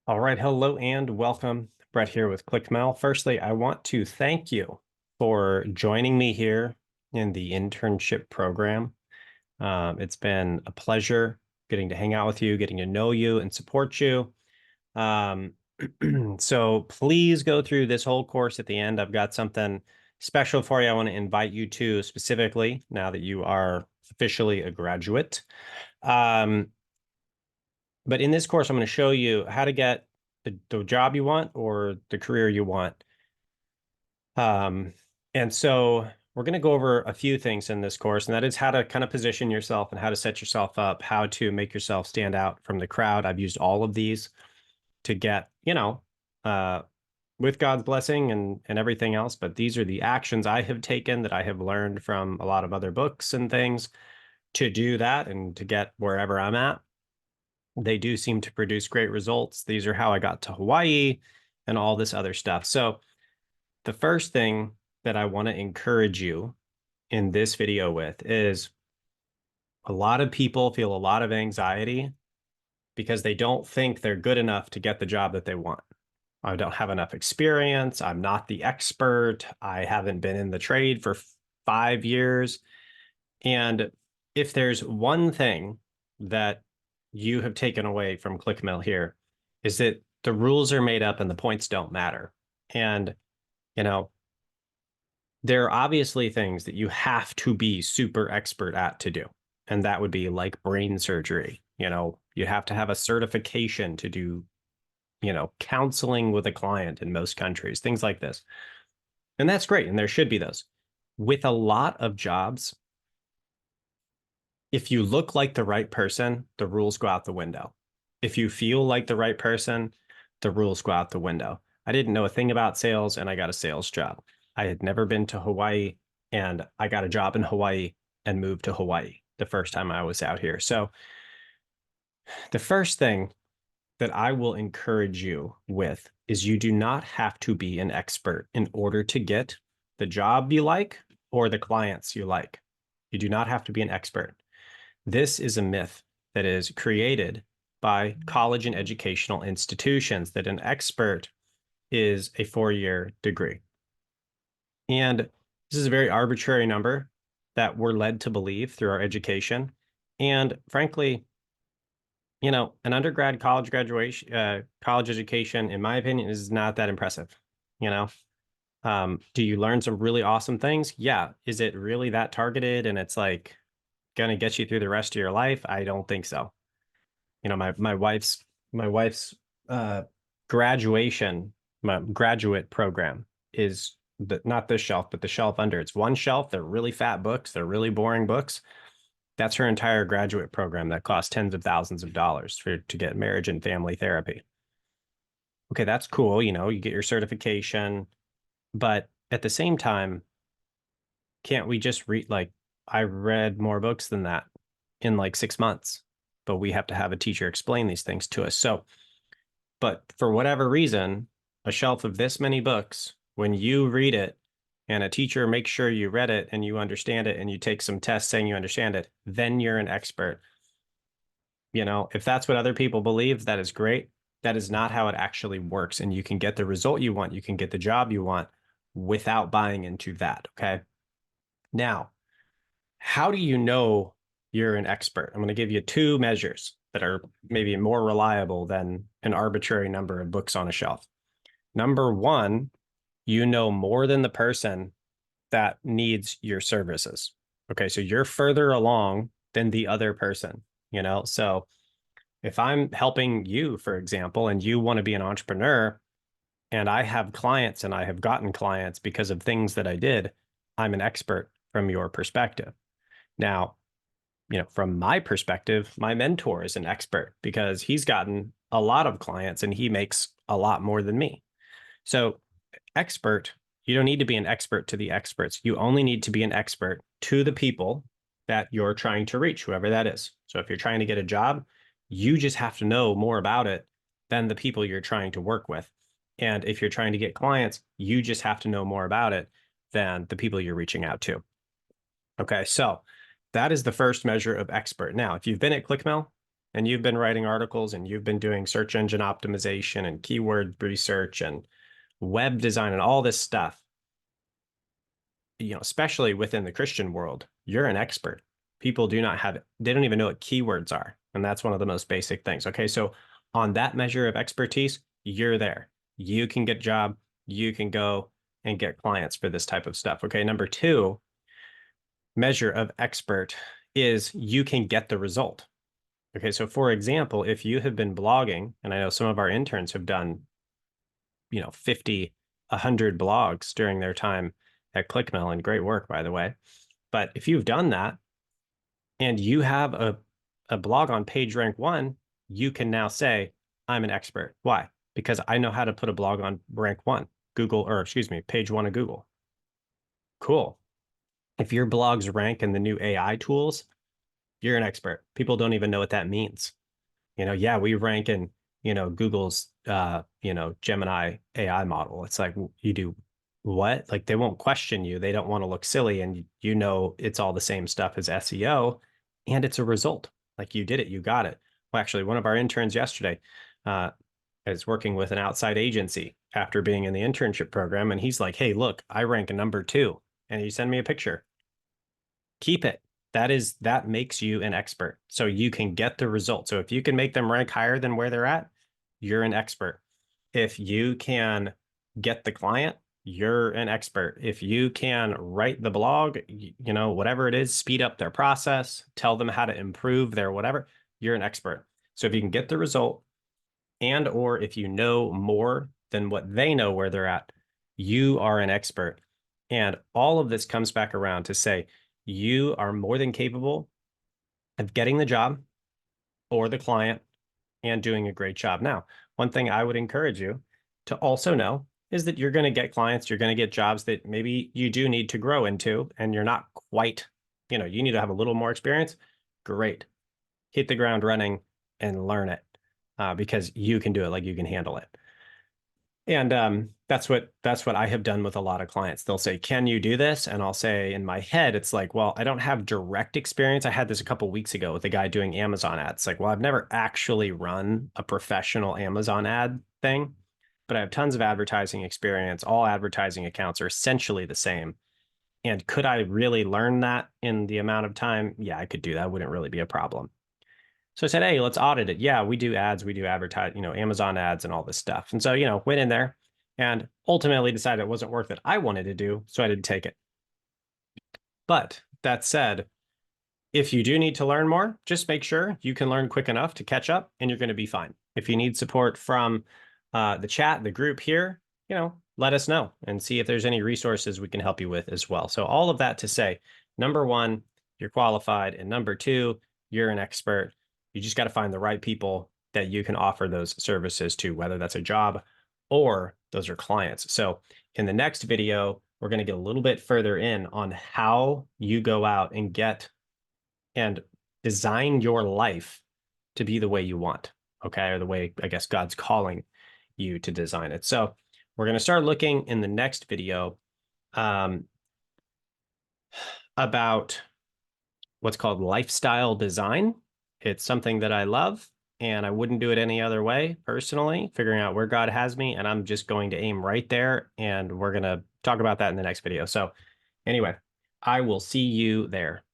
All right, hello and welcome. Brett here with ClickMail. Firstly, I want to thank you for joining me here in the internship program. It's been a pleasure getting to hang out with you, getting to know you and support you. Um, so please go through this whole course at the end. I've got something special for you. I want to invite you to specifically now that you are officially a graduate. Um, but in this course, I'm going to show you how to get the job you want or the career you want. Um, and so we're going to go over a few things in this course, and that is how to kind of position yourself and how to set yourself up, how to make yourself stand out from the crowd. I've used all of these to get, uh, with God's blessing and everything else, but these are the actions I have taken that I have learned from a lot of other books and things to do that and to get wherever I'm at. They do seem to produce great results. These are how I got to Hawaii and all this other stuff. So the first thing that I want to encourage you in this video with is a lot of people feel a lot of anxiety because they don't think they're good enough to get the job that they want. I don't have enough experience. I'm not the expert. I haven't been in the trade for 5 years. And if there's one thing that you have taken away from ClickMill here, is that the rules are made up and the points don't matter. And, you know, there are obviously things that you have to be super expert at to do. And that would be like brain surgery. You have to have a certification to do, counseling with a client in most countries, things like this. And that's great. And there should be those. With a lot of jobs, if you look like the right person, the rules go out the window. If you feel like the right person, the rules go out the window. I didn't know a thing about sales and I got a sales job. I had never been to Hawaii and I got a job in Hawaii and moved to Hawaii the first time I was out here. So the first thing that I will encourage you with is you do not have to be an expert in order to get the job you like or the clients you like. You do not have to be an expert. This is a myth that is created by college and educational institutions that an expert is a 4-year degree. And this is a very arbitrary number that we're led to believe through our education. And frankly, an undergrad college education, in my opinion, is not that impressive. You know, do you learn some really awesome things? Yeah. Is it really that targeted and it's like going to get you through the rest of your life? I don't think so. My wife's uh, graduation, my graduate program is not this shelf, but the shelf under. It's one shelf. They're really fat books. They're really boring books. That's her entire graduate program that costs tens of thousands of dollars to get marriage and family therapy. Okay, that's cool. You get your certification, but at the same time, can't we just read like I read more books than that in like 6 months, but we have to have a teacher explain these things to us. So, but for whatever reason, a shelf of this many books, when you read it and a teacher makes sure you read it and you understand it and you take some tests saying you understand it, then you're an expert. If that's what other people believe, that is great. That is not how it actually works. And you can get the result you want, you can get the job you want without buying into that. Okay. Now, how do you know you're an expert? I'm going to give you two measures that are maybe more reliable than an arbitrary number of books on a shelf. Number one, you know more than the person that needs your services. Okay, so you're further along than the other person. So if I'm helping you, for example, and you want to be an entrepreneur, and I have clients and I have gotten clients because of things that I did, I'm an expert from your perspective. Now, from my perspective, my mentor is an expert because he's gotten a lot of clients and he makes a lot more than me. So, expert, you don't need to be an expert to the experts. You only need to be an expert to the people that you're trying to reach, whoever that is. So, if you're trying to get a job, you just have to know more about it than the people you're trying to work with. And if you're trying to get clients, you just have to know more about it than the people you're reaching out to. Okay, so that is the first measure of expert. Now, if you've been at ClickMail and you've been writing articles and you've been doing search engine optimization and keyword research and web design and all this stuff, especially within the Christian world, you're an expert. People they don't even know what keywords are. And that's one of the most basic things. Okay. So on that measure of expertise, you're there. You can get a job. You can go and get clients for this type of stuff. Okay. Number two measure of expert is you can get the result. Okay. So for example, if you have been blogging, and I know some of our interns have done, 50, 100 blogs during their time at ClickMill, and great work, by the way. But if you've done that and you have a blog on page rank 1, you can now say, I'm an expert. Why? Because I know how to put a blog on rank 1, page 1 of Google. Cool. If your blogs rank in the new AI tools, you're an expert. People don't even know what that means. Yeah, we rank in, Google's, Gemini AI model. It's like, you do what? Like, they won't question you. They don't want to look silly. And it's all the same stuff as SEO, and it's a result. Like, you did it, you got it. Well, actually, one of our interns yesterday is working with an outside agency after being in the internship program. And he's like, hey, look, I rank number 2. And he sent me a picture. Keep it. That makes you an expert. So you can get the result. So if you can make them rank higher than where they're at, you're an expert. If you can get the client, you're an expert. If you can write the blog, whatever it is, speed up their process, tell them how to improve their whatever, you're an expert. So if you can get the result, and or if you know more than what they know where they're at, you are an expert. And all of this comes back around to say, you are more than capable of getting the job or the client and doing a great job. Now, one thing I would encourage you to also know is that you're going to get clients, you're going to get jobs that maybe you do need to grow into, and you're not quite, you need to have a little more experience. Great. Hit the ground running and learn it because you can do it, like you can handle it. And that's what I have done with a lot of clients. They'll say, can you do this? And I'll say in my head, it's like, well, I don't have direct experience. I had this a couple of weeks ago with a guy doing Amazon ads. It's like, well, I've never actually run a professional Amazon ad thing, but I have tons of advertising experience. All advertising accounts are essentially the same. And could I really learn that in the amount of time? Yeah, I could do that. Wouldn't really be a problem. So I said, hey, let's audit it. Yeah, we do ads, we do advertise, Amazon ads and all this stuff. And so, went in there and ultimately decided it wasn't work that I wanted to do. So I didn't take it. But that said, if you do need to learn more, just make sure you can learn quick enough to catch up and you're going to be fine. If you need support from the chat, the group here, let us know and see if there's any resources we can help you with as well. So all of that to say, number 1, you're qualified. And number 2, you're an expert. You just got to find the right people that you can offer those services to, whether that's a job or those are clients. So in the next video, we're going to get a little bit further in on how you go out and get and design your life to be the way you want, okay? Or the way, I guess, God's calling you to design it. So we're going to start looking in the next video about what's called lifestyle design. It's something that I love, and I wouldn't do it any other way personally, figuring out where God has me, and I'm just going to aim right there, and we're going to talk about that in the next video. So anyway, I will see you there.